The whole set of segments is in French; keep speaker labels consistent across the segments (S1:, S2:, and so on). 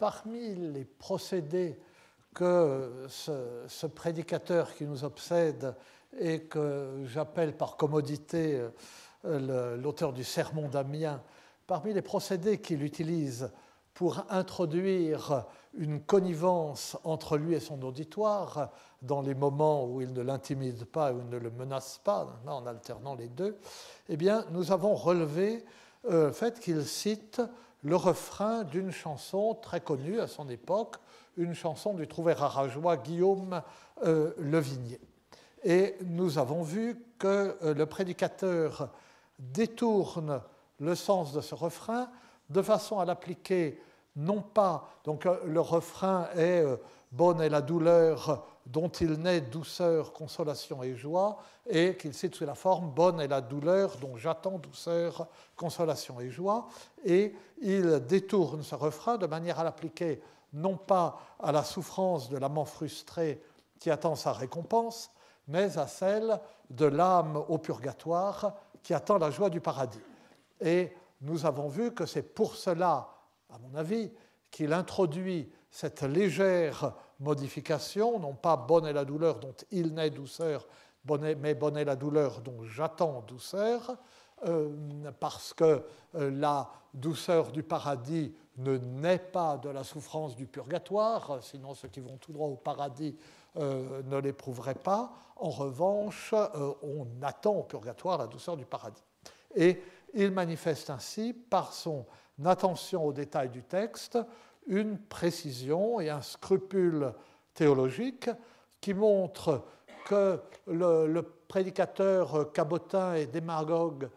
S1: parmi les procédés que ce prédicateur qui nous obsède et que j'appelle par commodité l'auteur du Sermon d'Amiens, parmi les procédés qu'il utilise pour introduire une connivence entre lui et son auditoire dans les moments où il ne l'intimide pas, où il ne le menace pas, en alternant les deux, eh bien, nous avons relevé le fait qu'il cite le refrain d'une chanson très connue à son époque, une chanson du trouvère arageois Guillaume Levigné. Et nous avons vu que le prédicateur détourne le sens de ce refrain de façon à l'appliquer non pas, donc le refrain est bonne est la douleur dont il naît douceur, consolation et joie, et qu'il cite sous la forme bonne est la douleur dont j'attends douceur, consolation et joie, et il détourne ce refrain de manière à l'appliquer non pas à la souffrance de l'amant frustré qui attend sa récompense, mais à celle de l'âme au purgatoire qui attend la joie du paradis. Et nous avons vu que c'est pour cela, à mon avis, qu'il introduit cette légère modification, non pas bonne est la douleur dont il naît douceur, mais bonne est la douleur dont j'attends douceur, parce que la douceur du paradis ne naît pas de la souffrance du purgatoire, sinon ceux qui vont tout droit au paradis ne l'éprouveraient pas. En revanche, on attend au purgatoire la douceur du paradis. Et il manifeste ainsi, par son attention aux détails du texte, une précision et un scrupule théologique qui montrent que le prédicateur cabotin et démagogue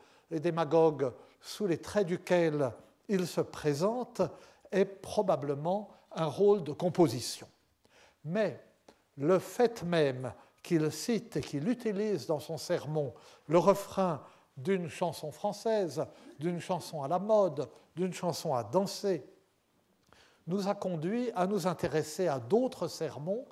S1: sous les traits duquel il se présente est probablement un rôle de composition. Mais le fait même qu'il cite et qu'il utilise dans son sermon le refrain d'une chanson française, d'une chanson à la mode, d'une chanson à danser, nous a conduit à nous intéresser à d'autres sermons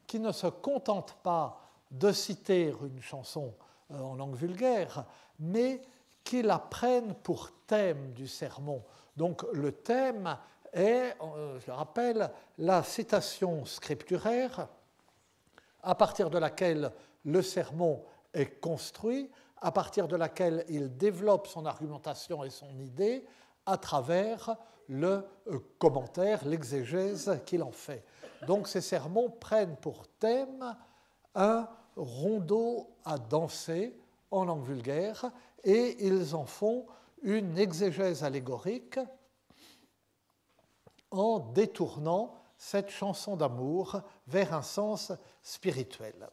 S1: qui ne se contentent pas de citer une chanson en langue vulgaire, mais qui la prennent pour thème du sermon. Donc le thème est, je le rappelle, la citation scripturaire à partir de laquelle le sermon est construit, à partir de laquelle il développe son argumentation et son idée à travers le commentaire, l'exégèse qu'il en fait. Donc ces sermons prennent pour thème un rondeau à danser en langue vulgaire et ils en font une exégèse allégorique en détournant cette chanson d'amour vers un sens spirituel.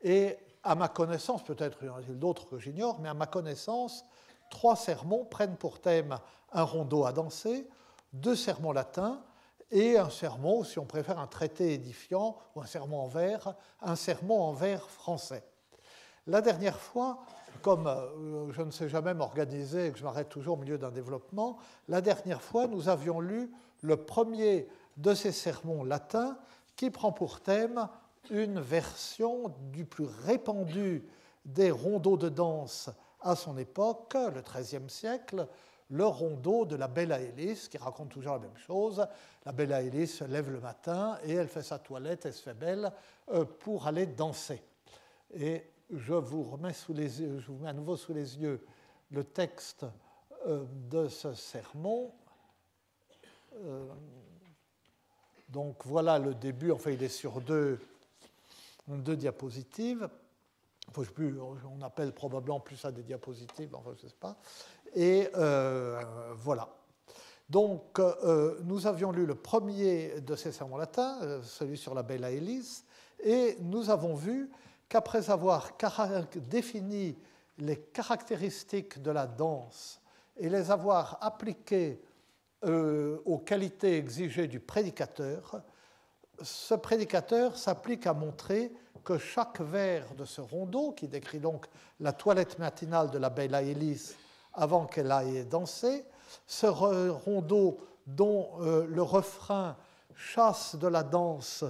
S1: Et à ma connaissance, peut-être il y en a d'autres que j'ignore, mais à ma connaissance, 3 sermons prennent pour thème un rondeau à danser, 2 sermons latins et un sermon, si on préfère un traité édifiant ou un sermon en vers français. La dernière fois, comme je ne sais jamais m'organiser et que je m'arrête toujours au milieu d'un développement, la dernière fois, nous avions lu le premier de ces sermons latins qui prend pour thème une version du plus répandu des rondeaux de danse à son époque, le XIIIe siècle, le rondeau de la belle Aélis, qui raconte toujours la même chose. La belle Aélis se lève le matin et elle fait sa toilette, elle se fait belle pour aller danser. Et je vous mets à nouveau sous les yeux le texte de ce sermon. Donc voilà le début, enfin il est sur deux diapositives. On appelle probablement plus ça des diapositives, enfin je ne sais pas. Et voilà. Donc nous avions lu le premier de ces sermons latins, celui sur la belle Aélis, et nous avons vu qu'après avoir défini les caractéristiques de la danse et les avoir appliquées aux qualités exigées du prédicateur, ce prédicateur s'applique à montrer que chaque vers de ce rondeau, qui décrit donc la toilette matinale de la belle Aélis avant qu'elle aille danser, ce rondeau dont le refrain chasse de la danse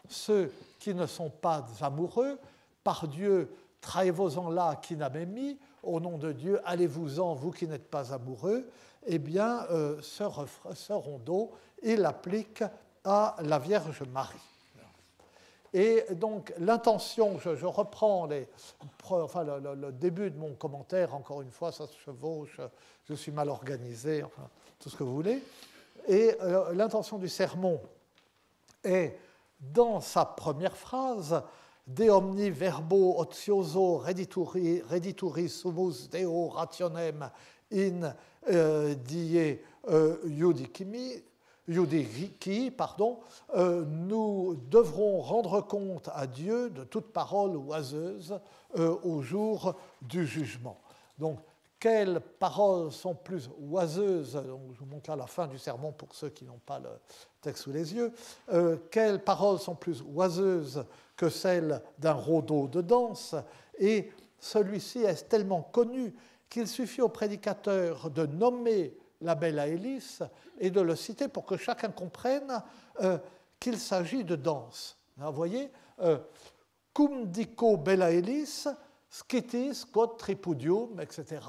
S1: ceux qui ne sont pas amoureux, par Dieu, trahez-vous-en là qui n'a même mis, au nom de Dieu, allez-vous-en, vous qui n'êtes pas amoureux, eh bien, ce rondeau il l'applique à la Vierge Marie. Et donc l'intention, je reprends le début de mon commentaire, encore une fois, ça se chevauche, je suis mal organisé, enfin, tout ce que vous voulez. Et l'intention du sermon est, dans sa première phrase, De omni verbo otioso redituri sumus Deo rationem in die judici, nous devrons rendre compte à Dieu de toute parole oiseuse au jour du jugement. Donc, quelles paroles sont plus oiseuses, donc je vous montre là la fin du sermon pour ceux qui n'ont pas le texte sous les yeux, quelles paroles sont plus oiseuses que celles d'un rondeau de danse, et celui-ci est tellement connu qu'il suffit au prédicateur de nommer la Bella Elis et de le citer pour que chacun comprenne qu'il s'agit de danse. Vous voyez, cum dico Bella Elis, scitis quod tripudium, etc.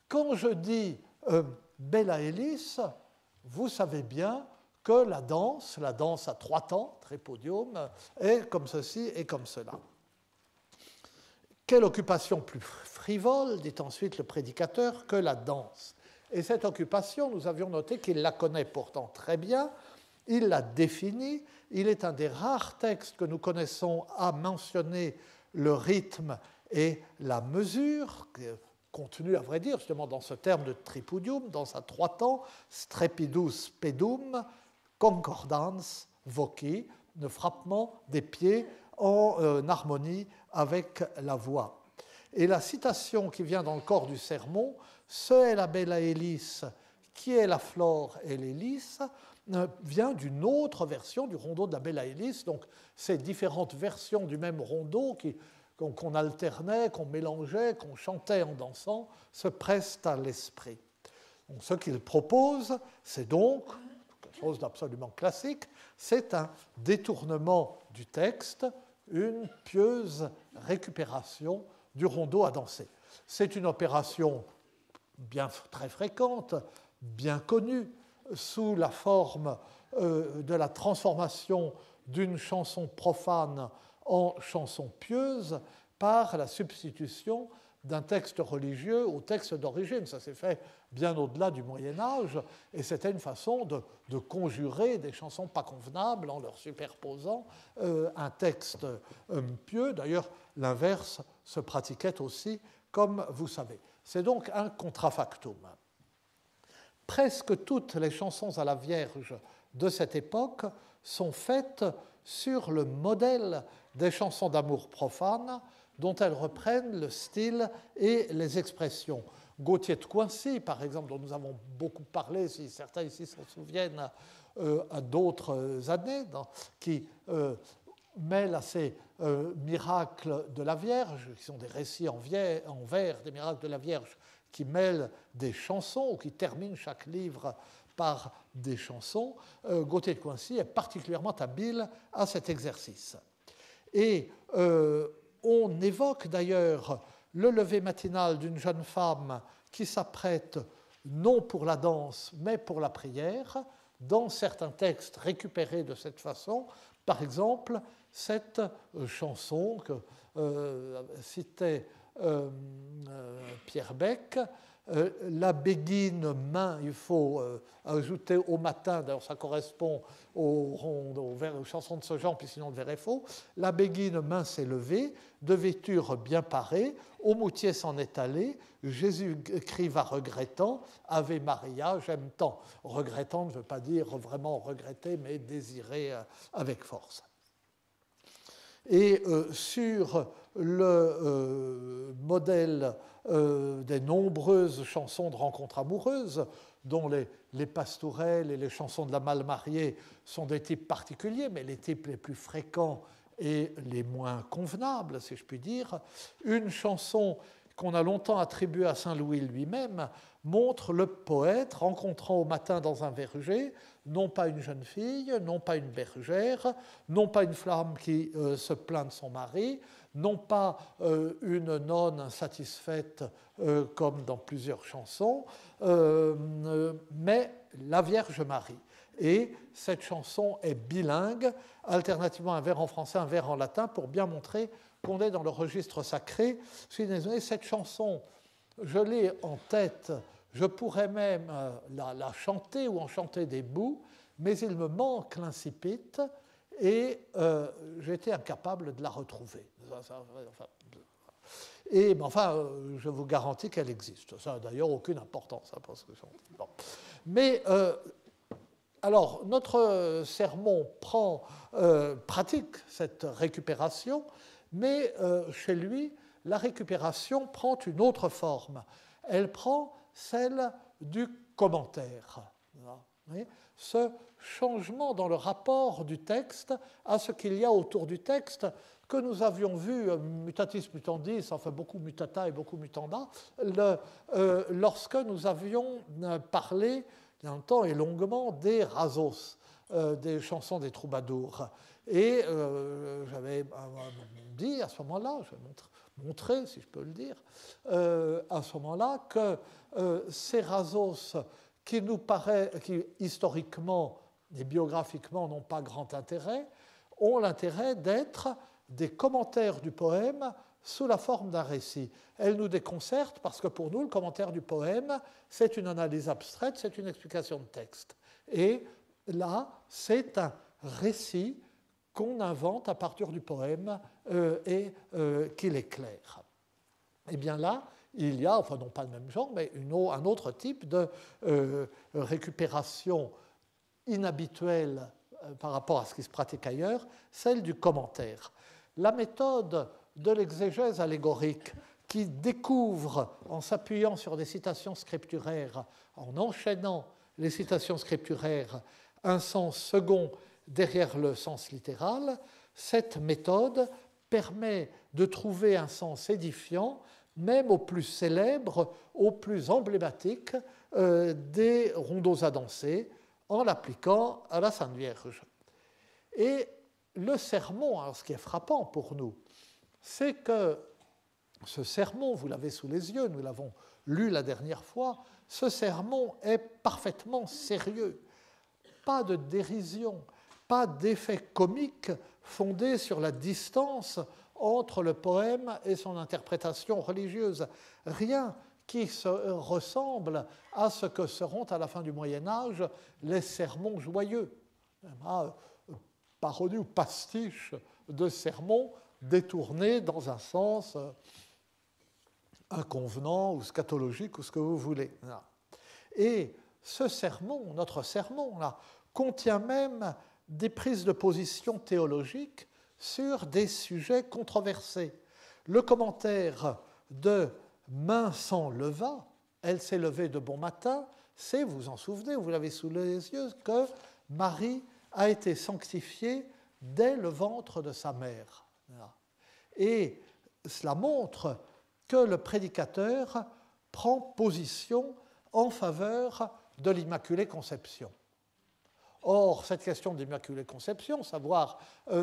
S1: Quand je dis Bella Elis, vous savez bien que la danse à 3 temps, tripudium, est comme ceci et comme cela. Quelle occupation plus frivole, dit ensuite le prédicateur, que la danse. Et cette occupation, nous avions noté qu'il la connaît pourtant très bien, il la définit, il est un des rares textes que nous connaissons à mentionner le rythme et la mesure, contenu, à vrai dire, justement dans ce terme de tripudium, dans à 3 temps, strepidus pedum, concordans voci, le frappement des pieds en harmonie avec la voix. Et la citation qui vient dans le corps du sermon, ce est la Bella Elis, qui est la flore et l'hélice, vient d'une autre version du rondeau de la Bella Elis. Donc, ces différentes versions du même rondeau qu'on alternait, qu'on mélangeait, qu'on chantait en dansant, se prestent à l'esprit. Donc, ce qu'il propose, c'est donc quelque chose d'absolument classique, c'est un détournement du texte, une pieuse récupération du rondeau à danser. C'est une opération très fréquente, bien connue, sous la forme de la transformation d'une chanson profane en chanson pieuse par la substitution d'un texte religieux au texte d'origine. Ça s'est fait bien au-delà du Moyen-Âge, et c'était une façon de conjurer des chansons pas convenables en leur superposant un texte pieux. D'ailleurs, l'inverse se pratiquait aussi, comme vous savez. C'est donc un contrafactum. Presque toutes les chansons à la Vierge de cette époque sont faites sur le modèle des chansons d'amour profane dont elles reprennent le style et les expressions. Gauthier de Coincy, par exemple, dont nous avons beaucoup parlé, si certains ici s'en souviennent, à d'autres années, qui mêle à ces miracles de la Vierge, qui sont des récits en vers des miracles de la Vierge, qui mêlent des chansons, ou qui terminent chaque livre par des chansons. Gauthier de Coincy est particulièrement habile à cet exercice. Et on évoque d'ailleurs le lever matinal d'une jeune femme qui s'apprête non pour la danse, mais pour la prière, dans certains textes récupérés de cette façon. Par exemple, cette chanson que citait Pierre Bec, la béguine main, il faut ajouter au matin, d'ailleurs ça correspond aux chansons de ce genre, puis sinon le verrait faux. La béguine main s'est levée, de vêture bien parée, au moutier s'en est allé, Jésus-Christ va regrettant, Ave Maria, j'aime tant. Regrettant ne veut pas dire vraiment regretter, mais désirer avec force. Et sur le modèle des nombreuses chansons de rencontres amoureuses, dont les pastourelles et les chansons de la mal mariée sont des types particuliers, mais les types les plus fréquents et les moins convenables, si je puis dire, une chanson qu'on a longtemps attribuée à Saint Louis lui-même montre le poète rencontrant au matin dans un verger non pas une jeune fille, non pas une bergère, non pas une femme qui se plaint de son mari, non pas une nonne insatisfaite comme dans plusieurs chansons, mais la Vierge Marie. Et cette chanson est bilingue, alternativement un vers en français, un vers en latin, pour bien montrer qu'on est dans le registre sacré. Je suis désolé, cette chanson, je l'ai en tête, je pourrais même la chanter ou en chanter des bouts, mais il me manque l'incipit et j'ai été incapable de la retrouver. Et enfin, je vous garantis qu'elle existe. Ça n'a d'ailleurs aucune importance. Hein, parce que bon. Mais alors, notre sermon pratique cette récupération, mais chez lui, la récupération prend une autre forme. Elle prend celle du commentaire. Ce changement dans le rapport du texte à ce qu'il y a autour du texte que nous avions vu, mutatis mutandis, enfin beaucoup mutata et beaucoup mutanda, lorsque nous avions parlé longtemps et longuement des rasos, des chansons des troubadours. Et j'avais dit à ce moment-là, je vais montrer si je peux le dire, à ce moment-là que ces rasos qui nous paraît, qui historiquement et biographiquement n'ont pas grand intérêt, ont l'intérêt d'être des commentaires du poème sous la forme d'un récit. Elles nous déconcertent parce que pour nous, le commentaire du poème, c'est une analyse abstraite, c'est une explication de texte. Et là, c'est un récit qu'on invente à partir du poème et qui l'éclaire. Et bien là, il y a, enfin non pas le même genre, mais un autre type de récupération inhabituelle par rapport à ce qui se pratique ailleurs, celle du commentaire. La méthode de l'exégèse allégorique qui découvre, en s'appuyant sur des citations scripturaires, en enchaînant les citations scripturaires, un sens second derrière le sens littéral, cette méthode permet de trouver un sens édifiant, même au plus célèbre, au plus emblématique des rondeaux à danser, en l'appliquant à la Sainte Vierge. Et le sermon, alors ce qui est frappant pour nous, c'est que ce sermon, vous l'avez sous les yeux, nous l'avons lu la dernière fois, ce sermon est parfaitement sérieux. Pas de dérision, pas d'effet comique fondé sur la distance entre le poème et son interprétation religieuse. Rien qui se ressemble à ce que seront à la fin du Moyen-Âge les sermons joyeux. Parodie ou pastiche de sermons détournés dans un sens inconvenant ou scatologique ou ce que vous voulez. Et ce sermon, notre sermon, là, contient même des prises de position théologiques sur des sujets controversés. Le commentaire de Main sans leva, elle s'est levée de bon matin, c'est, vous vous en souvenez, vous l'avez sous les yeux, que Marie a été sanctifiée dès le ventre de sa mère. Et cela montre que le prédicateur prend position en faveur de l'Immaculée Conception. Or, cette question de l'Immaculée Conception, savoir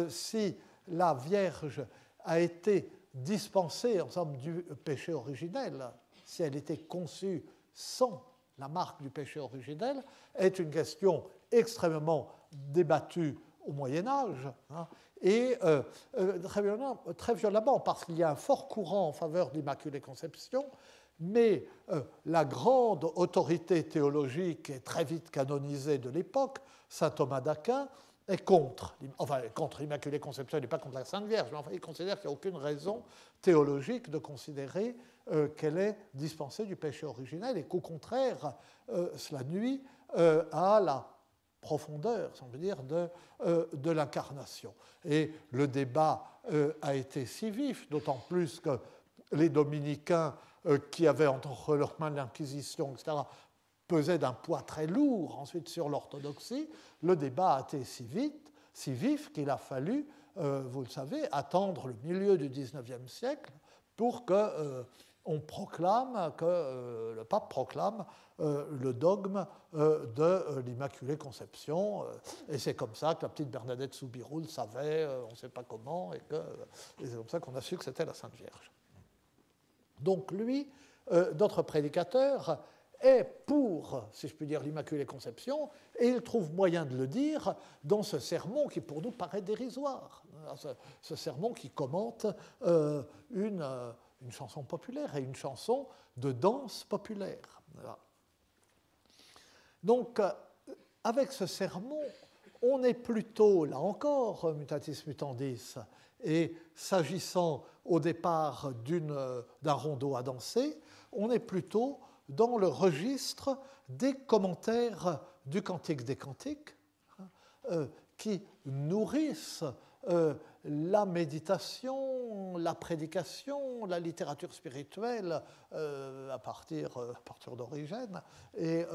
S1: si la Vierge a été dispensée en somme du péché originel, si elle était conçue sans la marque du péché originel, est une question extrêmement débattue au Moyen-Âge, et très violemment, parce qu'il y a un fort courant en faveur de l'Immaculée Conception, mais la grande autorité théologique et très vite canonisée de l'époque, saint Thomas d'Aquin, est contre l'Immaculée Conception, il n'est pas contre la Sainte Vierge, mais enfin, il considère qu'il n'y a aucune raison théologique de considérer qu'elle est dispensée du péché originel et qu'au contraire, cela nuit à la profondeur, si on veut dire, de l'incarnation. Et le débat a été si vif, d'autant plus que les dominicains qui avaient entre leurs mains l'Inquisition, etc., pesaient d'un poids très lourd ensuite sur l'orthodoxie. Le débat a été si vif qu'il a fallu, vous le savez, attendre le milieu du XIXe siècle pour que le pape proclame le dogme de l'Immaculée Conception. Et c'est comme ça que la petite Bernadette Soubirous le savait, on ne sait pas comment, et c'est comme ça qu'on a su que c'était la Sainte Vierge. Donc lui, notre prédicateur, est pour, si je puis dire, l'Immaculée Conception, et il trouve moyen de le dire dans ce sermon qui pour nous paraît dérisoire, ce sermon qui commente une chanson populaire et une chanson de danse populaire. Voilà. Donc, avec ce sermon, on est plutôt, là encore, mutatis mutandis, et s'agissant au départ d'un rondeau à danser, on est plutôt dans le registre des commentaires du Cantique des Cantiques, qui nourrissent la méditation, la prédication, la littérature spirituelle à partir d'Origène. Et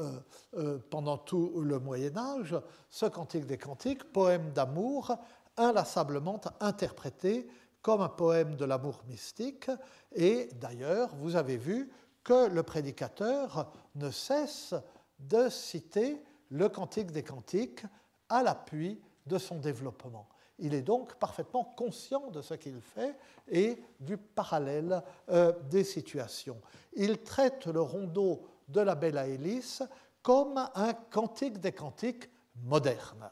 S1: pendant tout le Moyen-Âge, ce Cantique des Cantiques, poème d'amour, inlassablement interprété comme un poème de l'amour mystique. Et d'ailleurs, vous avez vu que le prédicateur ne cesse de citer le Cantique des Cantiques à l'appui de son développement. Il est donc parfaitement conscient de ce qu'il fait et du parallèle des situations. Il traite le rondeau de la Bella Elis comme un Cantique des Cantiques moderne.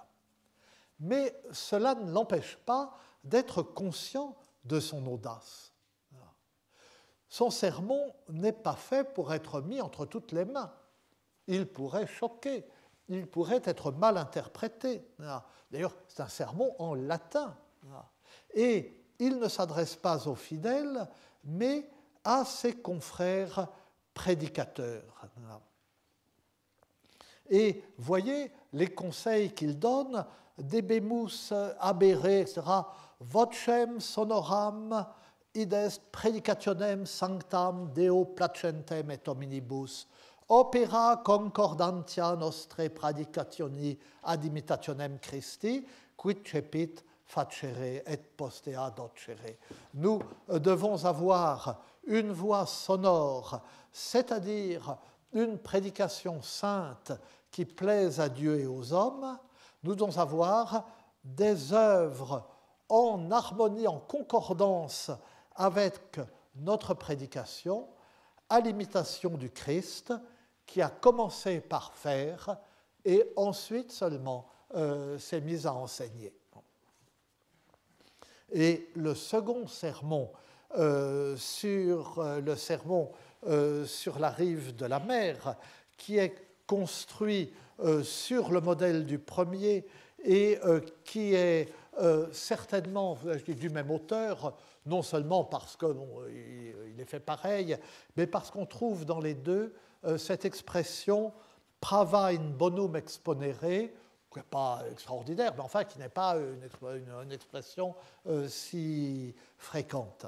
S1: Mais cela ne l'empêche pas d'être conscient de son audace. Son sermon n'est pas fait pour être mis entre toutes les mains. Il pourrait choquer, il pourrait être mal interprété. D'ailleurs, c'est un sermon en latin. Et il ne s'adresse pas aux fidèles, mais à ses confrères prédicateurs. Et voyez les conseils qu'il donne, debemus habere, etc., vocem sonoram id est predicationem sanctam Deo placentem et omnibus, opera concordantia nostre predicationi ad imitationem Christi, quid cepit facere et postea docere. Nous devons avoir une voix sonore, c'est-à-dire une prédication sainte qui plaise à Dieu et aux hommes. Nous devons avoir des œuvres en harmonie, en concordance avec notre prédication, à l'imitation du Christ, qui a commencé par faire et ensuite seulement s'est mis à enseigner. Et le second sermon, sur la rive de la mer, qui est construit sur le modèle du premier et qui est certainement du même auteur, non seulement parce qu'il est fait pareil, mais parce qu'on trouve dans les deux cette expression prava in bonum exponere, qui n'est pas extraordinaire, mais enfin qui n'est pas une expression si fréquente.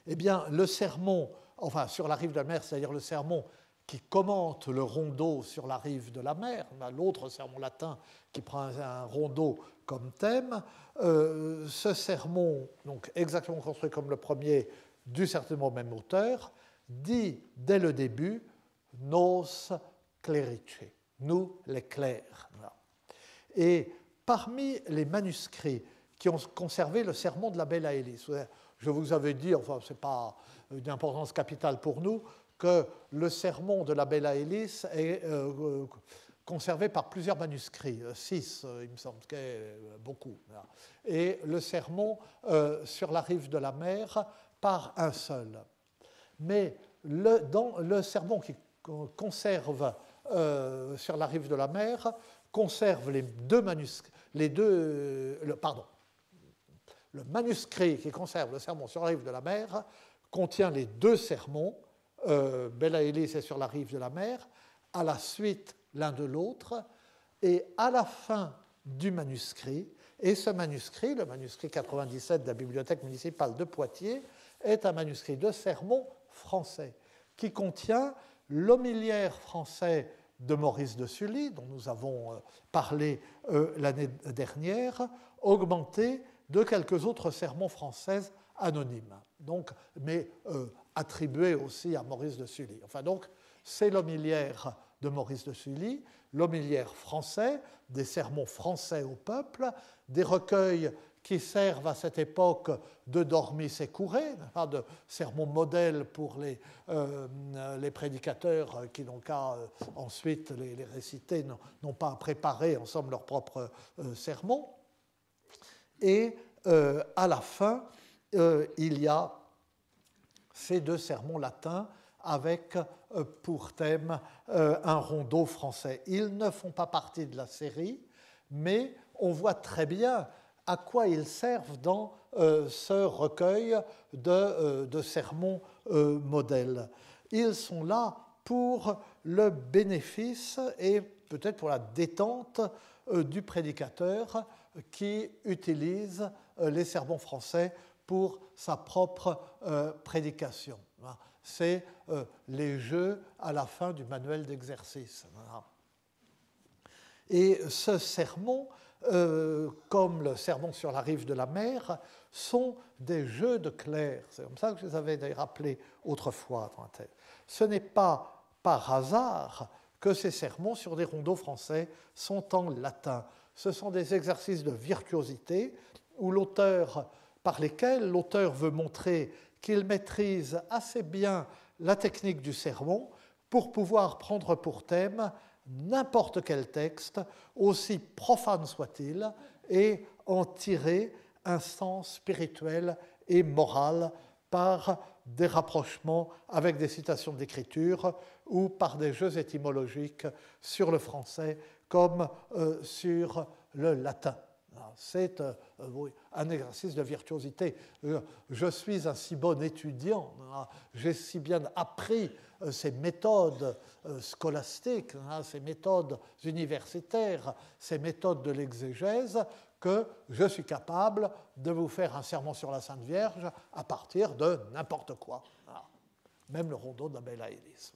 S1: Eh bien, le sermon, enfin sur la rive de la mer, c'est-à-dire le sermon qui commente le rondeau sur la rive de la mer, on a l'autre sermon latin qui prend un rondeau comme thème. Ce sermon, donc exactement construit comme le premier, du certainement même auteur, dit dès le début « nos clerice », nous les clercs. Et parmi les manuscrits qui ont conservé le sermon de la Bella Elis, je vous avais dit, enfin ce n'est pas d'importance capitale pour nous, que le sermon de la Bella Elis est conservé par plusieurs manuscrits, 6, il me semble, qu'il y a beaucoup. Et le sermon sur la rive de la mer par un seul. Mais dans le sermon qui conserve sur la rive de la mer conserve les deux manuscrits, le manuscrit qui conserve le sermon sur la rive de la mer contient les deux sermons, Bella Elis et sur la rive de la mer, à la suite l'un de l'autre, et à la fin du manuscrit, et ce manuscrit, le manuscrit 97 de la Bibliothèque municipale de Poitiers, est un manuscrit de sermon français, qui contient l'homéliaire français de Maurice de Sully, dont nous avons parlé l'année dernière, augmenté de quelques autres sermons français anonymes, donc, mais attribués aussi à Maurice de Sully. Enfin, donc, c'est l'homéliaire de Maurice de Sully, l'homéliaire français, des sermons français au peuple, des recueils qui servent à cette époque de dormis écourés, de sermons modèles pour les prédicateurs qui n'ont qu'à ensuite les réciter, n'ont pas à préparer ensemble leurs propres sermons. Et à la fin, il y a ces deux sermons latins avec pour thème un rondeau français. Ils ne font pas partie de la série, mais on voit très bien à quoi ils servent dans ce recueil de sermons modèles. Ils sont là pour le bénéfice et peut-être pour la détente du prédicateur qui utilise les sermons français pour sa propre prédication. C'est les jeux à la fin du manuel d'exercice. Et ce sermon, comme le sermon sur la rive de la mer, sont des jeux de clercs. C'est comme ça que je les avais rappelés autrefois. Ce n'est pas par hasard que ces sermons sur des rondeaux français sont en latin. Ce sont des exercices de virtuosité par lesquels l'auteur veut montrer qu'il maîtrise assez bien la technique du sermon pour pouvoir prendre pour thème n'importe quel texte, aussi profane soit-il, et en tirer un sens spirituel et moral par des rapprochements avec des citations d'écriture ou par des jeux étymologiques sur le français comme sur le latin. C'est un exercice de virtuosité. Je suis un si bon étudiant, j'ai si bien appris ces méthodes scolastiques, ces méthodes universitaires, ces méthodes de l'exégèse, que je suis capable de vous faire un sermon sur la Sainte Vierge à partir de n'importe quoi. Même le rondeau d'Abel Aélis.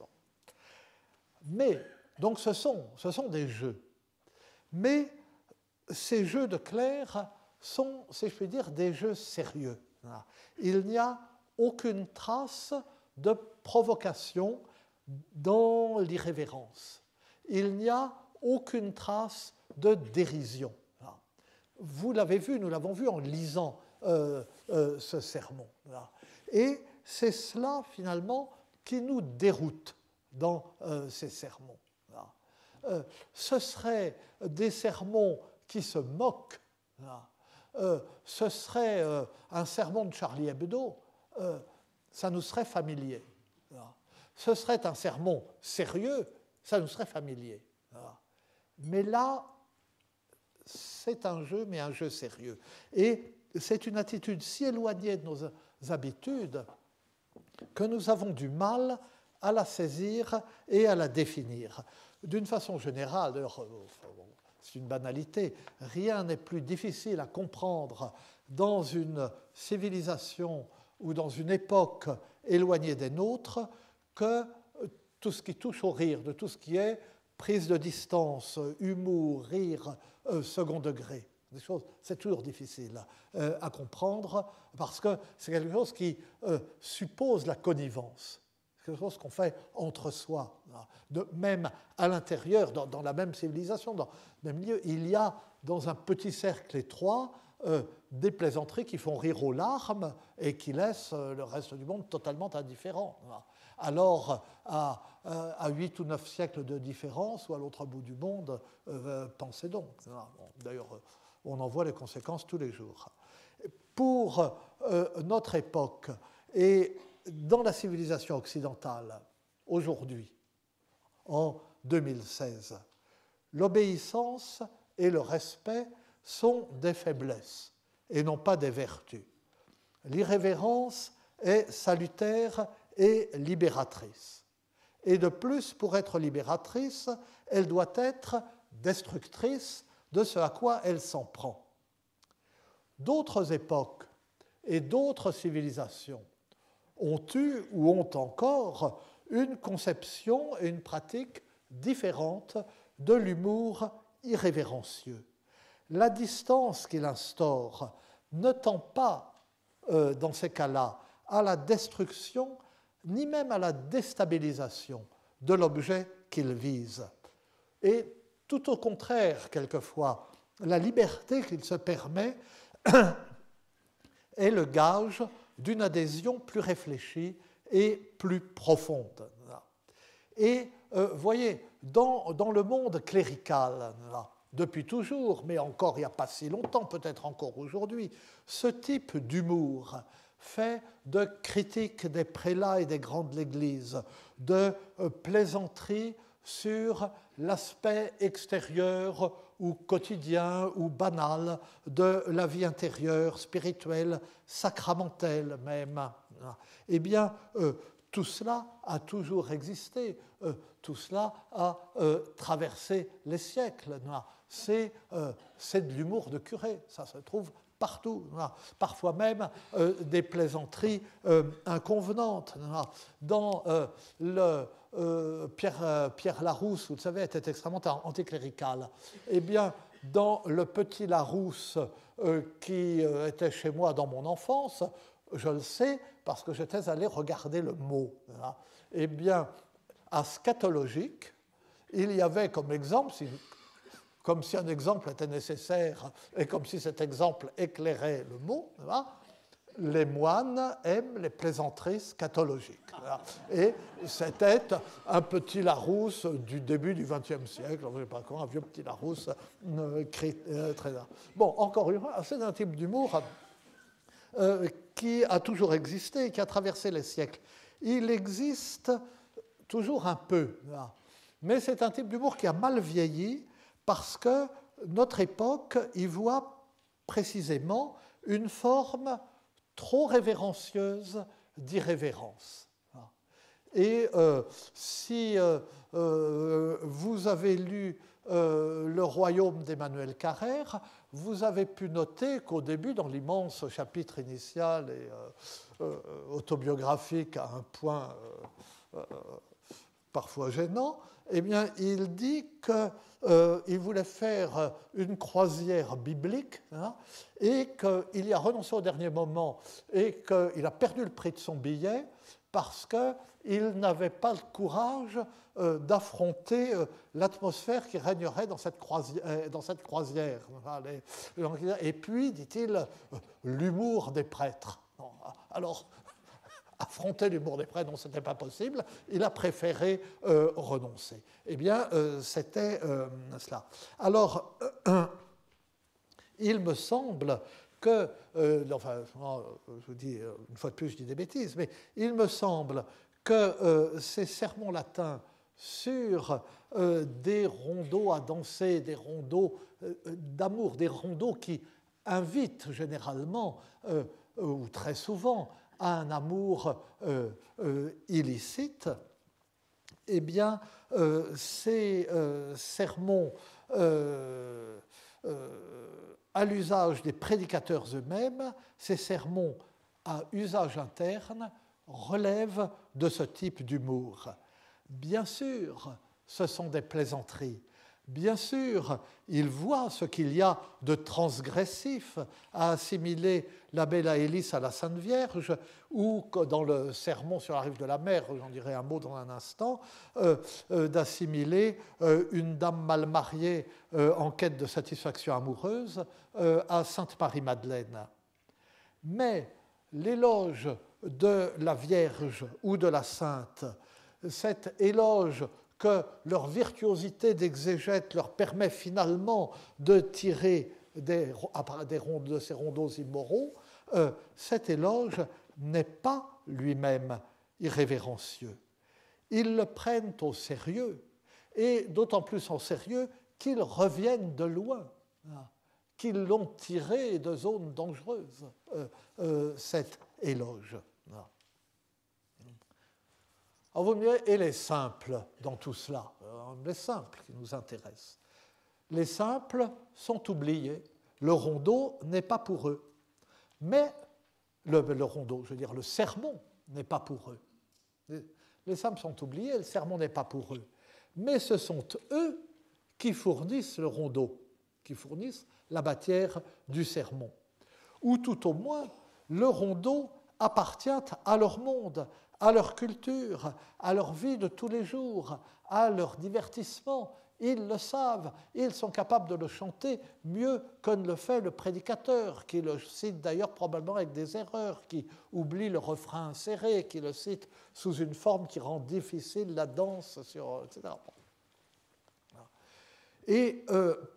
S1: Mais, donc ce sont des jeux. Mais ces jeux de clercs sont, si je puis dire, des jeux sérieux. Il n'y a aucune trace de provocation dans l'irrévérence. Il n'y a aucune trace de dérision. Vous l'avez vu, nous l'avons vu en lisant ce sermon. Et c'est cela, finalement, qui nous déroute dans ces sermons. Ce seraient des sermons qui se moquent. Ce serait un sermon de Charlie Hebdo, ça nous serait familier. Ce serait un sermon sérieux, ça nous serait familier. Mais là, c'est un jeu, mais un jeu sérieux. Et c'est une attitude si éloignée de nos habitudes que nous avons du mal à la saisir et à la définir. D'une façon générale, d'ailleurs, c'est une banalité, rien n'est plus difficile à comprendre dans une civilisation ou dans une époque éloignée des nôtres que tout ce qui touche au rire, de tout ce qui est prise de distance, humour, rire, second degré. C'est toujours difficile à comprendre parce que c'est quelque chose qui suppose la connivence. C'est quelque chose qu'on fait entre soi. Même à l'intérieur, dans la même civilisation, dans le même lieu, il y a dans un petit cercle étroit des plaisanteries qui font rire aux larmes et qui laissent le reste du monde totalement indifférent. Alors, à 8 ou 9 siècles de différence, ou à l'autre bout du monde, pensez donc. D'ailleurs, on en voit les conséquences tous les jours. Pour notre époque et dans la civilisation occidentale, aujourd'hui, en 2016, l'obéissance et le respect sont des faiblesses et non pas des vertus. L'irrévérence est salutaire et libératrice. Et de plus, pour être libératrice, elle doit être destructrice de ce à quoi elle s'en prend. D'autres époques et d'autres civilisations ont eu ou ont encore une conception et une pratique différentes de l'humour irrévérencieux. La distance qu'il instaure ne tend pas, dans ces cas-là, à la destruction, ni même à la déstabilisation de l'objet qu'il vise. Et tout au contraire, quelquefois, la liberté qu'il se permet est le gage d'une adhésion plus réfléchie et plus profonde. Et voyez, dans le monde clérical, depuis toujours, mais encore il n'y a pas si longtemps, peut-être encore aujourd'hui, ce type d'humour fait de critique des prélats et des grands de l'Église, de plaisanteries sur l'aspect extérieur ou quotidien ou banal de la vie intérieure, spirituelle, sacramentelle même. Eh bien, tout cela a toujours existé, tout cela a traversé les siècles. C'est de l'humour de curé, ça se trouve partout, parfois même des plaisanteries inconvenantes. Dans Pierre Larousse, vous le savez, était extrêmement anticlérical. Eh bien, dans le petit Larousse qui était chez moi dans mon enfance, je le sais parce que j'étais allé regarder le mot. Eh bien, à scatologique, il y avait comme exemple, comme si un exemple était nécessaire et comme si cet exemple éclairait le mot, les moines aiment les plaisanteries scatologiques. Et c'était un petit Larousse du début du XXe siècle, je ne sais pas comment, un vieux petit Larousse très. Bon, encore une fois, c'est un type d'humour qui a toujours existé, qui a traversé les siècles. Il existe toujours un peu, mais c'est un type d'humour qui a mal vieilli parce que notre époque y voit précisément une forme trop révérencieuse d'irrévérence. Et si vous avez lu Le Royaume d'Emmanuel Carrère, vous avez pu noter qu'au début, dans l'immense chapitre initial et autobiographique à un point parfois gênant, eh bien, il dit qu'il voulait faire une croisière biblique et qu'il y a renoncé au dernier moment et qu'il a perdu le prix de son billet parce qu'il n'avait pas le courage d'affronter l'atmosphère qui régnerait dans cette croisière. Et puis, dit-il, l'humour des prêtres. Alors, affronter l'humour des prêtres, non, ce n'était pas possible. Il a préféré renoncer. Eh bien, c'était cela. Alors, il me semble que, enfin, je vous dis, une fois de plus, je dis des bêtises, mais il me semble que ces sermons latins sur des rondeaux à danser, des rondeaux d'amour, des rondeaux qui invitent généralement, ou très souvent, à un amour illicite, eh bien, ces sermons à l'usage des prédicateurs eux-mêmes, ces sermons à usage interne, relèvent de ce type d'humour. Bien sûr, ce sont des plaisanteries. Bien sûr, il voit ce qu'il y a de transgressif à assimiler la belle Aélis à la Sainte Vierge, ou dans le sermon sur la rive de la mer, j'en dirai un mot dans un instant, d'assimiler une dame mal mariée en quête de satisfaction amoureuse à Sainte Marie-Madeleine. Mais l'éloge de la Vierge ou de la Sainte, cet éloge que leur virtuosité d'exégète leur permet finalement de tirer de ces rondeaux immoraux, cet éloge n'est pas lui-même irrévérencieux. Ils le prennent au sérieux, et d'autant plus au sérieux qu'ils reviennent de loin, qu'ils l'ont tiré de zones dangereuses, cet éloge. Alors vous me direz, et les simples dans tout cela? Les simples qui nous intéressent. Les simples sont oubliés. Le rondeau n'est pas pour eux. Mais le rondeau, je veux dire, le sermon n'est pas pour eux. Les simples sont oubliés, le sermon n'est pas pour eux. Mais ce sont eux qui fournissent le rondeau, qui fournissent la matière du sermon. Ou tout au moins, le rondeau appartient à leur monde, à leur culture, à leur vie de tous les jours, à leur divertissement. ils le savent, ils sont capables de le chanter mieux que ne le fait le prédicateur, qui le cite d'ailleurs probablement avec des erreurs, qui oublie le refrain inséré, qui le cite sous une forme qui rend difficile la danse, etc. Et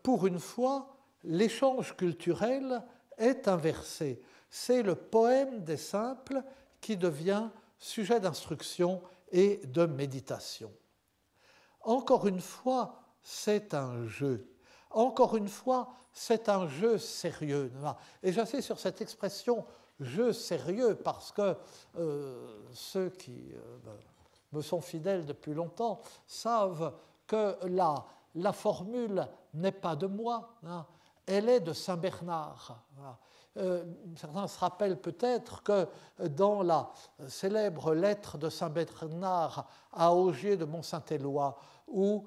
S1: pour une fois, l'échange culturel est inversé. C'est le poème des simples qui devient sujet d'instruction et de méditation. Encore une fois, c'est un jeu. Encore une fois, c'est un jeu sérieux. Et j'insiste sur cette expression « jeu sérieux » parce que ceux qui me sont fidèles depuis longtemps savent que la formule n'est pas de moi, elle est de Saint Bernard. Certains se rappellent peut-être que dans la célèbre lettre de Saint Bernard à Ogier de Mont-Saint-Éloi, où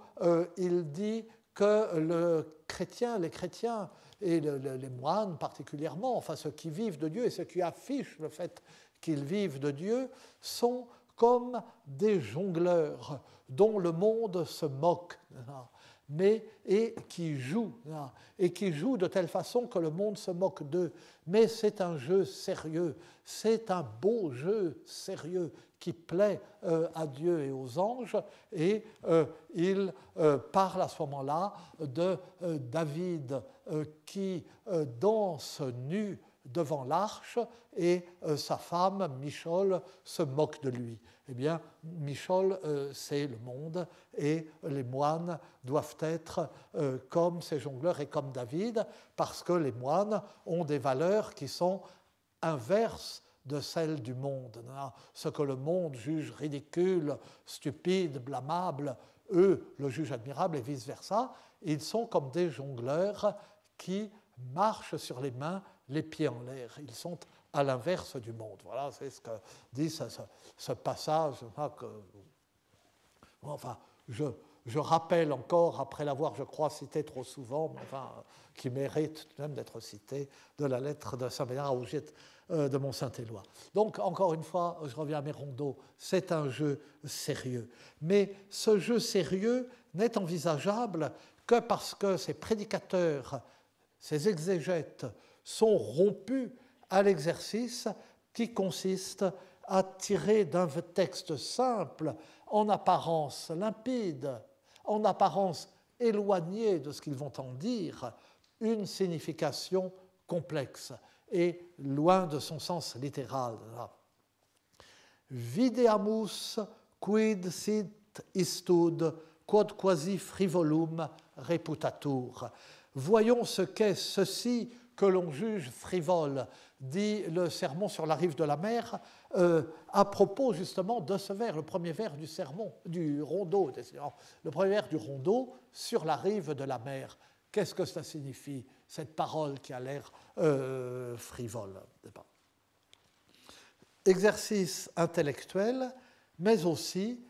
S1: il dit que les chrétiens et les moines particulièrement, enfin ceux qui vivent de Dieu et ceux qui affichent le fait qu'ils vivent de Dieu, sont comme des jongleurs dont le monde se moque, et qui jouent de telle façon que le monde se moque d'eux. Mais c'est un jeu sérieux, c'est un beau jeu sérieux qui plaît à Dieu et aux anges, et il parle à ce moment-là de David qui danse nu devant l'arche, et sa femme, Michol, se moque de lui. Eh bien, Michol, c'est le monde, et les moines doivent être comme ces jongleurs et comme David, parce que les moines ont des valeurs qui sont inverses de celles du monde. Ce que le monde juge ridicule, stupide, blâmable, eux le jugent admirable et vice-versa. Ils sont comme des jongleurs qui marchent sur les mains, les pieds en l'air. Ils sont à l'inverse du monde. Voilà, c'est ce que dit ce passage. Enfin, je rappelle encore, après l'avoir, je crois, cité trop souvent, mais enfin, qui mérite tout de même d'être cité, de la lettre de Saint Bernard à Ogier de Mont-Saint-Éloi. Donc, encore une fois, je reviens à mes rondeaux, c'est un jeu sérieux. Mais ce jeu sérieux n'est envisageable que parce que ces prédicateurs, ces exégètes, sont rompus à l'exercice qui consiste à tirer d'un texte simple, en apparence limpide, en apparence éloigné de ce qu'ils vont en dire, une signification complexe et loin de son sens littéral. Videamus quid sit istud quod quasi frivolum reputatur. Voyons ce qu'est ceci que l'on juge frivole, dit le sermon sur la rive de la mer, à propos justement de ce vers, le premier vers du sermon, du rondeau, le premier vers du rondeau sur la rive de la mer. Qu'est-ce que ça signifie, cette parole qui a l'air frivole? Exercice intellectuel, mais aussi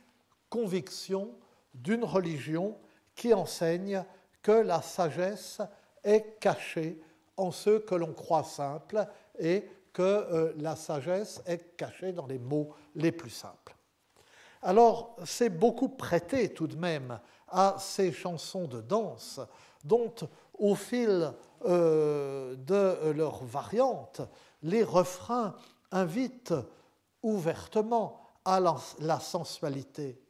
S1: conviction d'une religion qui enseigne que la sagesse est cachée en ceux que l'on croit simples et que la sagesse est cachée dans les mots les plus simples. Alors, c'est beaucoup prêté tout de même à ces chansons de danse dont, au fil de leurs variantes, les refrains invitent ouvertement à la sensualité.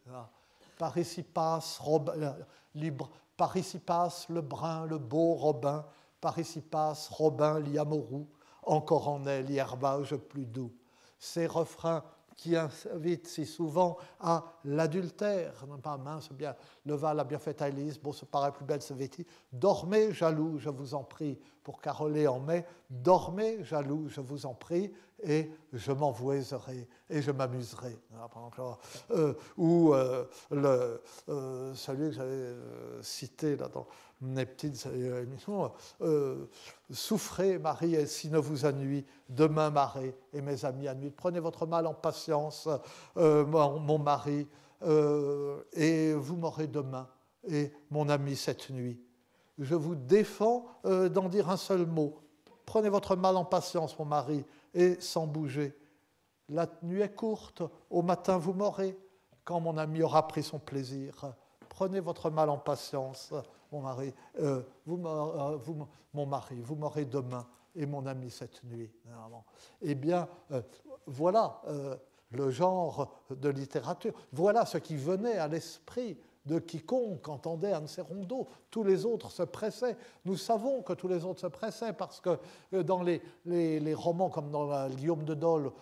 S1: Par ici passe par ici passe le brun, le beau Robin, par ici passe Robin l'Iamorou, encore en est l'herbage plus doux. Ces refrains qui invitent si souvent à l'adultère, non pas mince, bien, le val a bien fait à Élise, beau se paraît plus belle se vêtit. Dormez, jaloux, je vous en prie, pour caroler en mai, dormez, jaloux, je vous en prie, et je m'envoiserai et je m'amuserai. Ou celui que j'avais cité là, dans mes petites émissions, souffrez, Marie, et si ne vous ennuie, demain marée, et mes amis ennuient. Prenez votre mal en patience, mon mari, et vous m'aurez demain, et mon ami cette nuit. Je vous défends d'en dire un seul mot. Prenez votre mal en patience, mon mari, et sans bouger. La nuit est courte, au matin vous m'aurez, quand mon ami aura pris son plaisir. prenez votre mal en patience, mon mari, mon mari, vous m'aurez demain et mon ami cette nuit. Eh bien, voilà le genre de littérature. Voilà ce qui venait à l'esprit de quiconque entendait un de ces rondeaux. Tous les autres se pressaient. Nous savons que tous les autres se pressaient parce que dans les romans comme dans la Guillaume de Dole,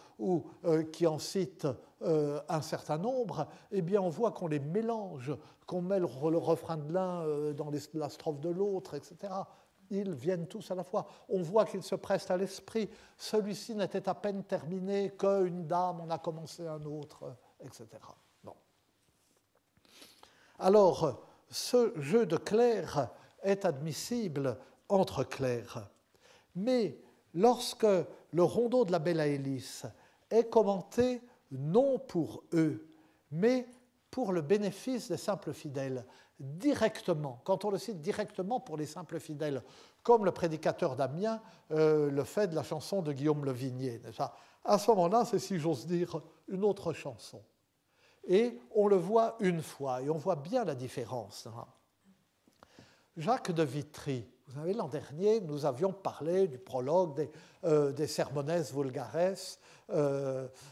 S1: qui en cite un certain nombre, eh bien on voit qu'on les mélange, qu'on met le refrain de l'un dans la strophe de l'autre, etc. Ils viennent tous à la fois. On voit qu'ils se pressent à l'esprit. Celui-ci n'était à peine terminé qu'une dame en a commencé un autre, etc. Bon. Alors, ce jeu de clercs est admissible entre clercs. Mais lorsque le rondeau de la Belle Aélis est commenté non pour eux, mais pour le bénéfice des simples fidèles, directement, quand on le cite directement pour les simples fidèles, comme le prédicateur d'Amiens le fait de la chanson de Guillaume Le Vignier. À ce moment-là, c'est, si j'ose dire, une autre chanson. Et on le voit une fois, et on voit bien la différence. Jacques de Vitry, vous savez, l'an dernier, nous avions parlé du prologue des Sermones Vulgares,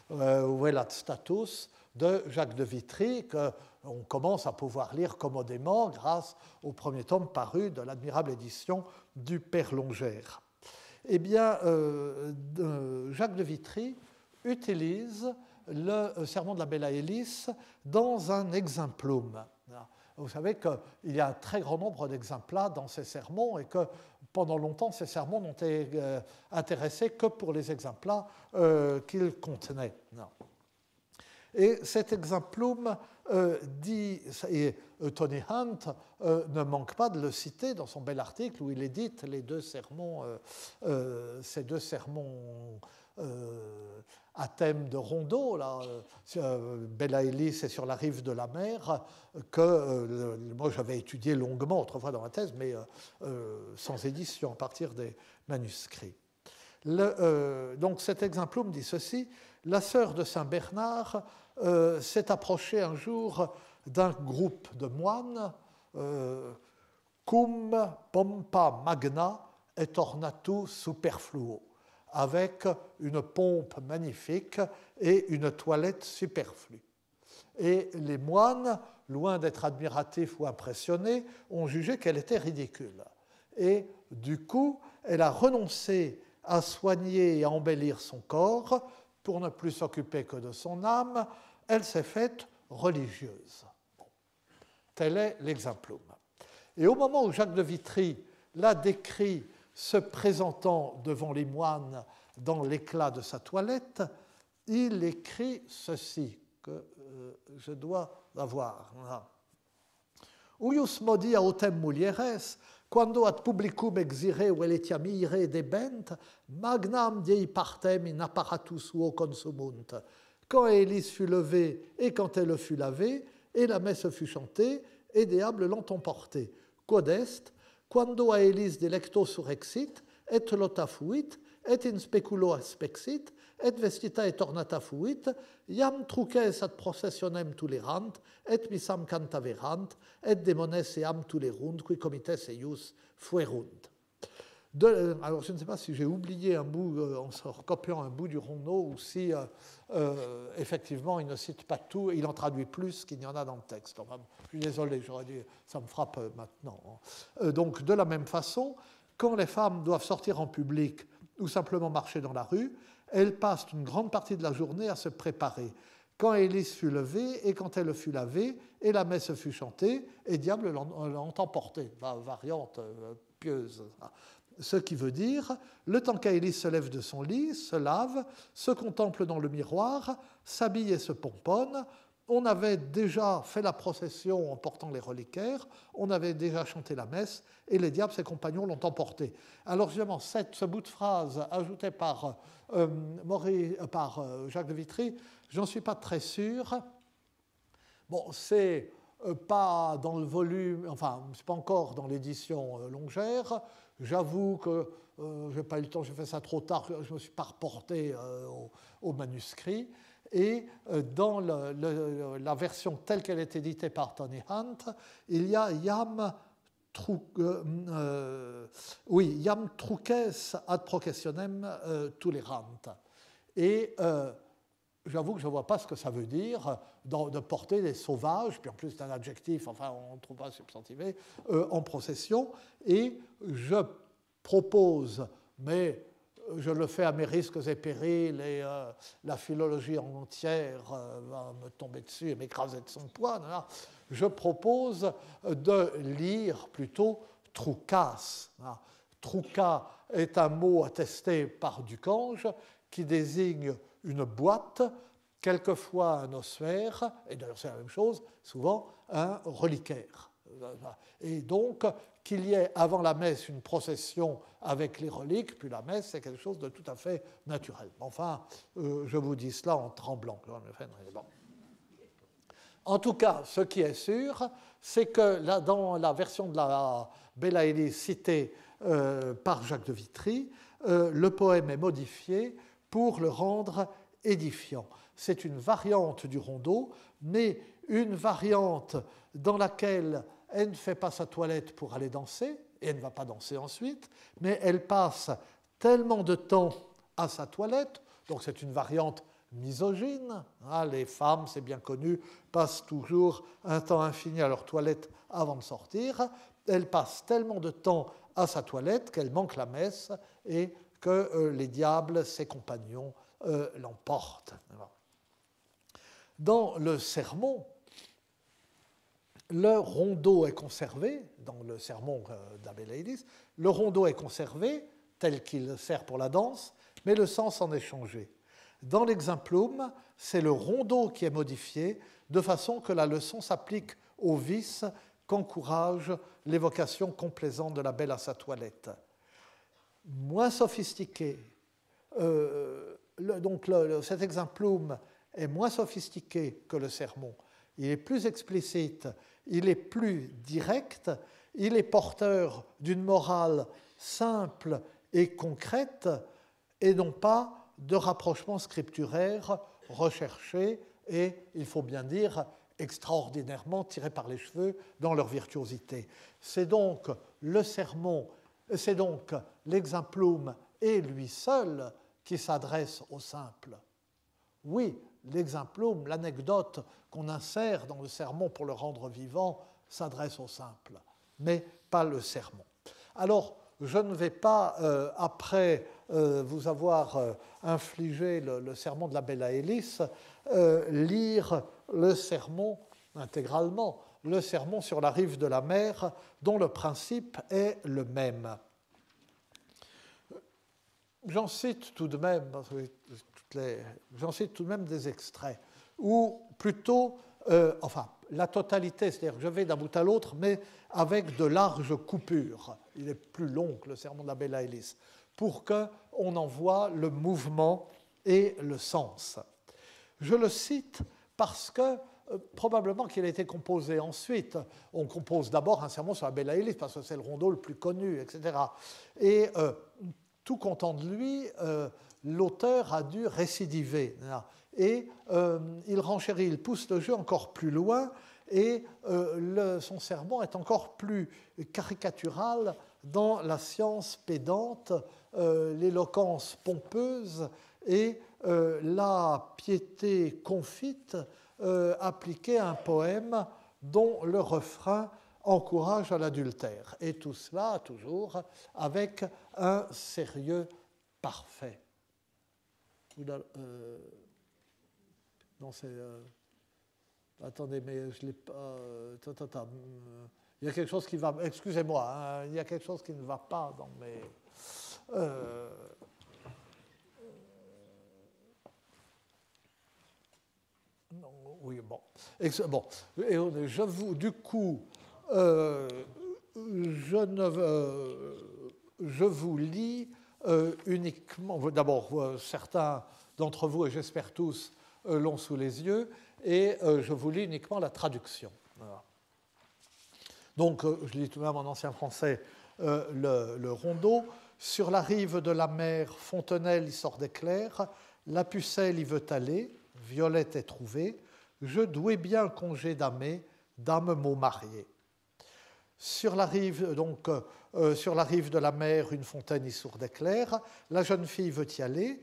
S1: Velat Status, de Jacques de Vitry, qu'on commence à pouvoir lire commodément grâce au premier tome paru de l'admirable édition du Père Longère. Eh bien, Jacques de Vitry utilise le sermon de la Belle Aélis dans un exemplum. Vous savez qu'il y a un très grand nombre d'exemplats dans ces sermons et que pendant longtemps, ces sermons n'ont été intéressés que pour les exemplats qu'ils contenaient. Et cet exemplum dit, et Tony Hunt ne manque pas de le citer dans son bel article où il édite les deux sermons, ces deux sermons à thème de rondeau, là, Belle Aélis et sur la rive de la mer, que moi j'avais étudié longuement autrefois dans ma thèse, mais sans édition, à partir des manuscrits. Donc cet exemplum dit ceci: la sœur de Saint Bernard s'est approchée un jour d'un groupe de moines, cum pompa magna et ornatu superfluo, avec une pompe magnifique et une toilette superflue. Et les moines, loin d'être admiratifs ou impressionnés, ont jugé qu'elle était ridicule. Et du coup, elle a renoncé à soigner et à embellir son corps pour ne plus s'occuper que de son âme. Elle s'est faite religieuse. Bon. Tel est l'exemplum. Et au moment où Jacques de Vitry l'a décrit se présentant devant les moines dans l'éclat de sa toilette, il écrit ceci, que je dois avoir. Uius modi autem mulieres, quando ad publicum exire veletiam ire debent, magnam dei partem in apparatus suo consumunt. Quand Élise fut levée et quand elle fut lavée, et la messe fut chantée, et diable l'ont emporté. Quod est, quando a Élise delecto surexit, et lota fuit, et in speculo aspexit, et vestita et ornata fuit, iam truces ad processionem tolerant, et misam cantaverant, et demones eam tolerunt, qui comites eius fuerunt. Alors, je ne sais pas si j'ai oublié un bout, en recopiant un bout du rondeau, ou si, effectivement, il ne cite pas tout, il en traduit plus qu'il n'y en a dans le texte. Enfin, je suis désolé, j'aurais dit, ça me frappe maintenant. Donc, de la même façon, quand les femmes doivent sortir en public ou simplement marcher dans la rue, elles passent une grande partie de la journée à se préparer. Quand Élise fut levée et quand elle fut lavée, et la messe fut chantée, et diable l'ont emporté, variante pieuse. Ce qui veut dire, le temps qu'Élise se lève de son lit, se lave, se contemple dans le miroir, s'habille et se pomponne, on avait déjà fait la procession en portant les reliquaires, on avait déjà chanté la messe, et les diables, ses compagnons, l'ont emporté. Alors, justement, ce bout de phrase ajouté par Jacques de Vitry, j'en suis pas très sûr. Bon, c'est pas dans le volume, enfin, c'est pas encore dans l'édition Longère. J'avoue que je n'ai pas eu le temps, j'ai fait ça trop tard, je ne me suis pas reporté au manuscrit. Et dans la version telle qu'elle est éditée par Tony Hunt, il y a jam truces ad processionem tolerant. Et j'avoue que je ne vois pas ce que ça veut dire de porter des sauvages, puis en plus c'est un adjectif, enfin on ne trouve pas substantivé, en procession. Et je propose, mais je le fais à mes risques et périls, et la philologie entière va me tomber dessus et m'écraser de son poids. Je propose de lire plutôt troucas. Trouca est un mot attesté par Ducange qui désigne une boîte, quelquefois un ossuaire, et d'ailleurs c'est la même chose, souvent un reliquaire. Et donc, qu'il y ait avant la messe une procession avec les reliques, puis la messe, c'est quelque chose de tout à fait naturel. Enfin, je vous dis cela en tremblant. En tout cas, ce qui est sûr, c'est que là, dans la version de la Bella Elis citée par Jacques de Vitry, le poème est modifié pour le rendre édifiant. C'est une variante du rondeau, mais une variante dans laquelle elle ne fait pas sa toilette pour aller danser, et elle ne va pas danser ensuite, mais elle passe tellement de temps à sa toilette, donc c'est une variante misogyne. Les femmes, c'est bien connu, passent toujours un temps infini à leur toilette avant de sortir. Elle passe tellement de temps à sa toilette qu'elle manque la messe et que les diables, ses compagnons, l'emportent. Dans le sermon, le rondeau est conservé, dans le sermon d'Abel Elis, le rondeau est conservé tel qu'il sert pour la danse, mais le sens en est changé. Dans l'exemplum, c'est le rondeau qui est modifié de façon que la leçon s'applique au vice qu'encourage l'évocation complaisante de la belle à sa toilette. Moins sophistiqué, cet exemplum est moins sophistiqué que le sermon. Il est plus explicite, il est plus direct, il est porteur d'une morale simple et concrète et non pas de rapprochements scripturaires recherchés et, il faut bien dire, extraordinairement tirés par les cheveux dans leur virtuosité. C'est donc le sermon, c'est donc l'exemplum et lui seul qui s'adresse au simple. Oui, l'exemplum, l'anecdote qu'on insère dans le sermon pour le rendre vivant, s'adresse au simple, mais pas le sermon. Alors, je ne vais pas, après vous avoir infligé le sermon de la Bella Elis, lire le sermon intégralement, le sermon sur la rive de la mer, dont le principe est le même. J'en cite tout de même, des extraits, ou plutôt, la totalité, c'est-à-dire que je vais d'un bout à l'autre, mais avec de larges coupures. Il est plus long que le sermon de la Bella Elis, pour qu'on en voit le mouvement et le sens. Je le cite parce que probablement qu'il a été composé ensuite. On compose d'abord un sermon sur la Bella Elis, parce que c'est le rondeau le plus connu, etc. Et tout content de lui, l'auteur a dû récidiver. Et il renchérit, il pousse le jeu encore plus loin, et son sermon est encore plus caricatural dans la science pédante, l'éloquence pompeuse et la piété confite appliquée à un poème dont le refrain encourage à l'adultère. Et tout cela, toujours, avec un sérieux parfait. Non, c'est... attendez, mais je ne l'ai pas... il y a quelque chose qui va... Excusez-moi, hein, il y a quelque chose qui ne va pas dans mes... non, oui, bon. Bon. Et je vous... Du coup, je vous lis uniquement... D'abord, certains d'entre vous, et j'espère tous, l'ont sous les yeux, et je vous lis uniquement la traduction. Voilà. Donc, je lis tout de même en ancien français le rondeau. Sur la rive de la mer, Fontenelle y sort d'éclair, la pucelle y veut aller. violette est trouvée, je douai bien congé d'amé, dame mot mariée. Sur la rive, donc, sur la rive de la mer, une fontaine y sourde éclair, la jeune fille veut y aller,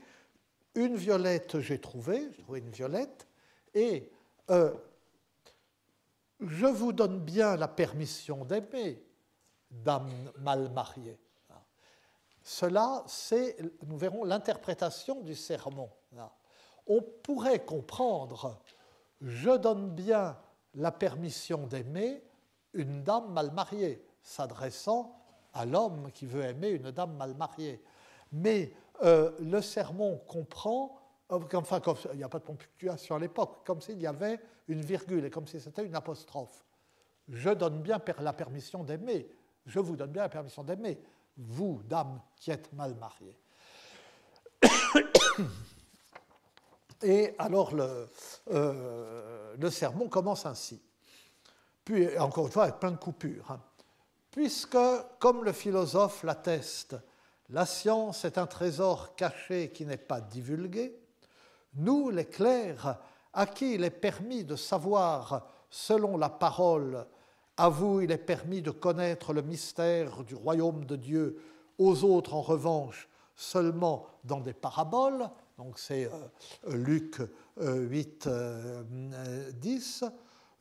S1: une violette j'ai trouvé une violette, et je vous donne bien la permission d'aimer, dame mal mariée. Cela, c'est, nous verrons, l'interprétation du sermon. On pourrait comprendre, je donne bien la permission d'aimer une dame mal mariée, s'adressant à l'homme qui veut aimer une dame mal mariée. Mais le sermon comprend, enfin, il n'y a pas de ponctuation à l'époque, comme s'il y avait une virgule et comme si c'était une apostrophe. Je donne bien la permission d'aimer, je vous donne bien la permission d'aimer, vous, dame qui êtes mal mariée. Et alors le sermon commence ainsi. Puis, encore une fois, avec plein de coupures. Puisque, comme le philosophe l'atteste, la science est un trésor caché qui n'est pas divulgué, nous, les clercs, à qui il est permis de savoir selon la parole, à vous il est permis de connaître le mystère du royaume de Dieu, aux autres en revanche seulement dans des paraboles, donc c'est Luc 8, 10,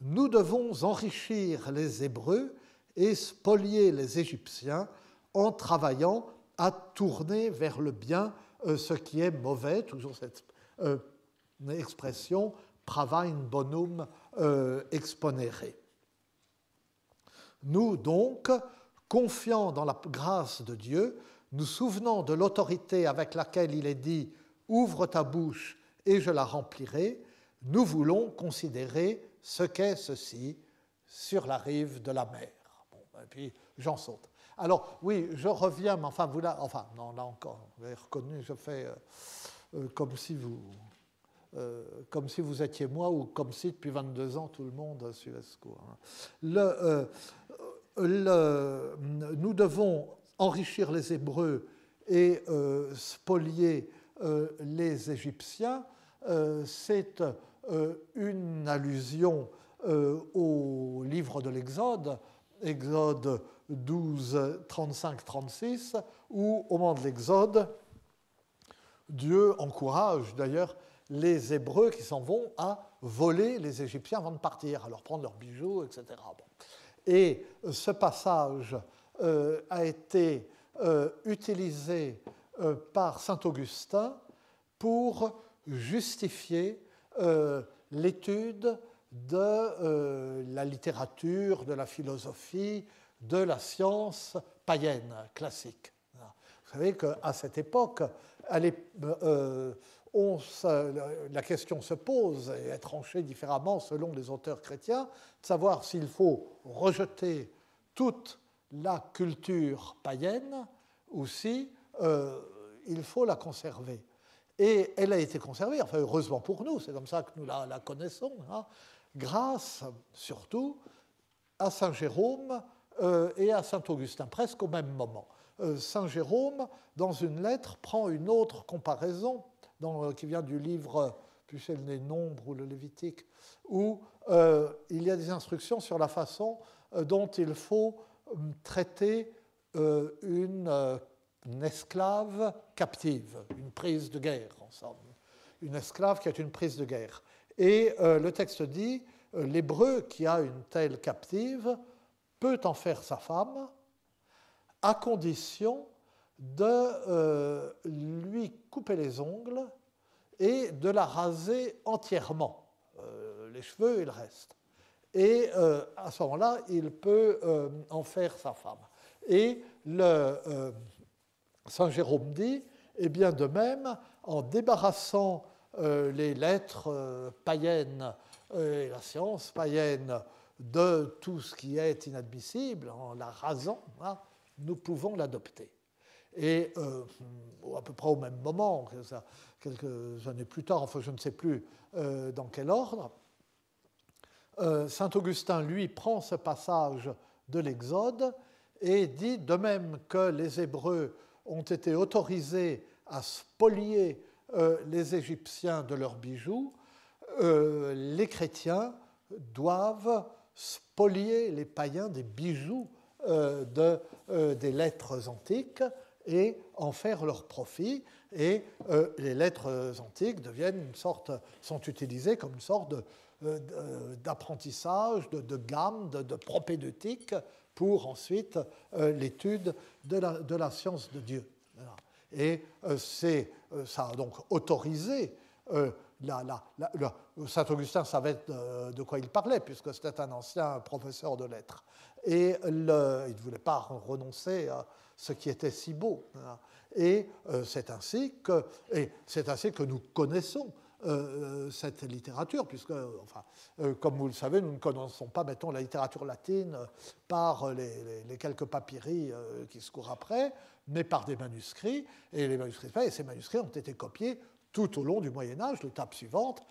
S1: nous devons enrichir les Hébreux et spolier les Égyptiens en travaillant à tourner vers le bien ce qui est mauvais, toujours cette expression pravain bonum exponere. Nous donc, confiants dans la grâce de Dieu, nous souvenant de l'autorité avec laquelle il est dit « Ouvre ta bouche et je la remplirai », nous voulons considérer ce qu'est ceci sur la rive de la mer. Bon, et puis j'en saute. Alors oui, je reviens, mais enfin, là encore, vous avez reconnu, je fais comme si vous étiez moi ou comme si depuis 22 ans tout le monde suivait ce cours. Nous devons enrichir les Hébreux et spolier les Égyptiens. C'est une allusion au livre de l'Exode, Exode 12, 35, 36, où au moment de l'Exode, Dieu encourage d'ailleurs les Hébreux qui s'en vont à voler les Égyptiens avant de partir, à leur prendre leurs bijoux, etc. Bon. Et ce passage a été utilisé par saint Augustin pour justifier l'étude de la littérature, de la philosophie, de la science païenne classique. Vous savez qu'à cette époque, la question se pose et est tranchée différemment selon les auteurs chrétiens, de savoir s'il faut rejeter toute la culture païenne ou si il faut la conserver. Et elle a été conservée, enfin heureusement pour nous, c'est comme ça que nous la connaissons, grâce surtout à saint Jérôme et à saint Augustin, presque au même moment. Saint Jérôme, dans une lettre, prend une autre comparaison qui vient du livre, plus c'est le Nombre ou le Lévitique, où il y a des instructions sur la façon dont il faut traiter une esclave captive, une prise de guerre, en somme. Une esclave qui est une prise de guerre. Et le texte dit, l'Hébreu qui a une telle captive peut en faire sa femme, à condition de lui couper les ongles et de la raser entièrement, les cheveux et le reste. Et à ce moment-là, il peut en faire sa femme. Et saint Jérôme dit, eh bien de même, en débarrassant les lettres païennes et la science païenne de tout ce qui est inadmissible, en la rasant, nous pouvons l'adopter. Et à peu près au même moment, quelques années plus tard, enfin je ne sais plus dans quel ordre, saint Augustin, lui, prend ce passage de l'Exode et dit, de même que les Hébreux ont été autorisés à spolier les Égyptiens de leurs bijoux, les chrétiens doivent spolier les païens des bijoux des lettres antiques et en faire leur profit. Et les lettres antiques sont utilisées comme une sorte d'apprentissage, de gamme, de propédeutique pour ensuite l'étude de la science de Dieu. Voilà. Et ça a donc autorisé Saint Augustin savait de quoi il parlait, puisque c'était un ancien professeur de lettres. Et il ne voulait pas renoncer à ce qui était si beau. Et c'est ainsi que nous connaissons cette littérature, puisque, comme vous le savez, nous ne connaissons pas, mettons, la littérature latine par les quelques papyri qui se courent après, mais par des manuscrits. Et ces manuscrits ont été copiés tout au long du Moyen-Âge. L'étape suivante,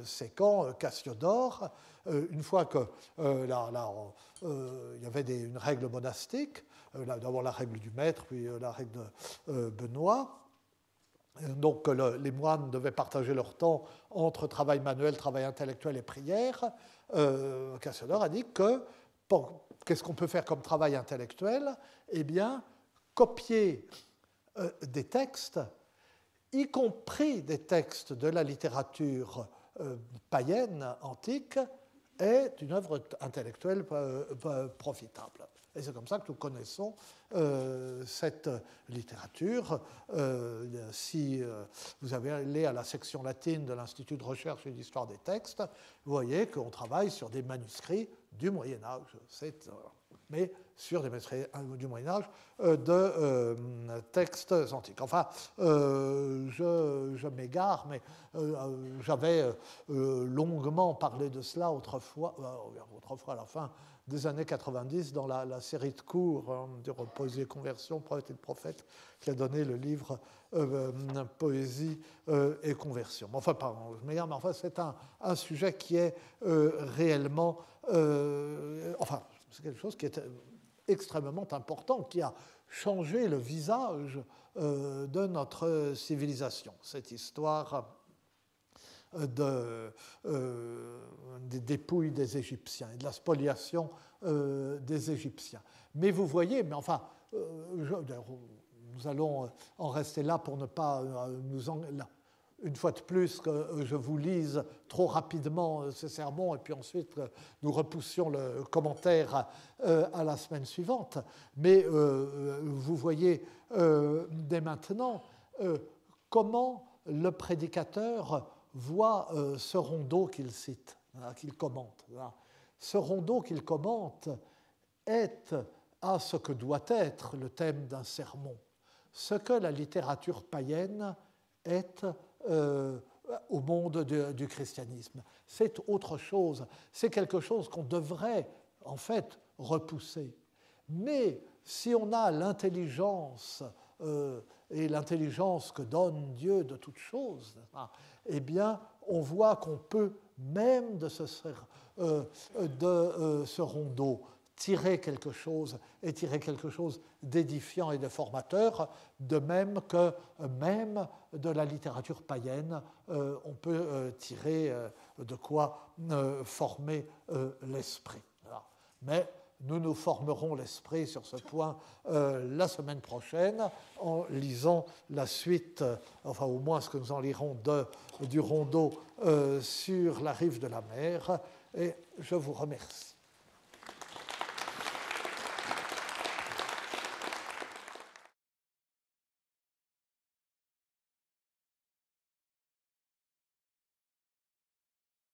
S1: c'est quand Cassiodore, une fois qu'il y avait une règle monastique, d'abord la règle du maître, puis la règle de Benoît, donc les moines devaient partager leur temps entre travail manuel, travail intellectuel et prière, Cassiodore a dit que qu'est-ce qu'on peut faire comme travail intellectuel? Eh bien, copier des textes, y compris des textes de la littérature païenne antique, est une œuvre intellectuelle profitable. Et c'est comme ça que nous connaissons cette littérature. Si vous allez à la section latine de l'Institut de recherche et d'histoire des textes, vous voyez qu'on travaille sur des manuscrits du Moyen-Âge. Mais sur des manuscrits du Moyen-Âge de textes antiques. Enfin, je m'égare, mais j'avais longuement parlé de cela autrefois à la fin des années 90, dans la série de cours de Poésie et Conversion, Prophète et Prophète, qui a donné le livre Poésie et Conversion. Enfin, pardon, je m'égare, mais enfin, c'est un sujet qui est réellement... c'est quelque chose qui est extrêmement important, qui a changé le visage de notre civilisation. Cette histoire des dépouilles des Égyptiens et de la spoliation des Égyptiens. Mais vous voyez, nous allons en rester là pour ne pas une fois de plus, que je vous lise trop rapidement ce sermon et puis ensuite nous repoussions le commentaire à la semaine suivante. Mais vous voyez dès maintenant comment le prédicateur voit ce rondeau qu'il cite, qu'il commente. Ce rondeau qu'il commente est à ce que doit être le thème d'un sermon, ce que la littérature païenne est au monde du christianisme. C'est autre chose, c'est quelque chose qu'on devrait en fait repousser. Mais si on a l'intelligence et l'intelligence que donne Dieu de toutes choses, eh bien on voit qu'on peut même de ce rondeau tirer quelque chose d'édifiant et de formateur, de même que même de la littérature païenne, on peut tirer de quoi former l'esprit. Mais nous formerons l'esprit sur ce point la semaine prochaine en lisant la suite, enfin au moins ce que nous en lirons du rondeau sur la rive de la mer. Et je vous remercie.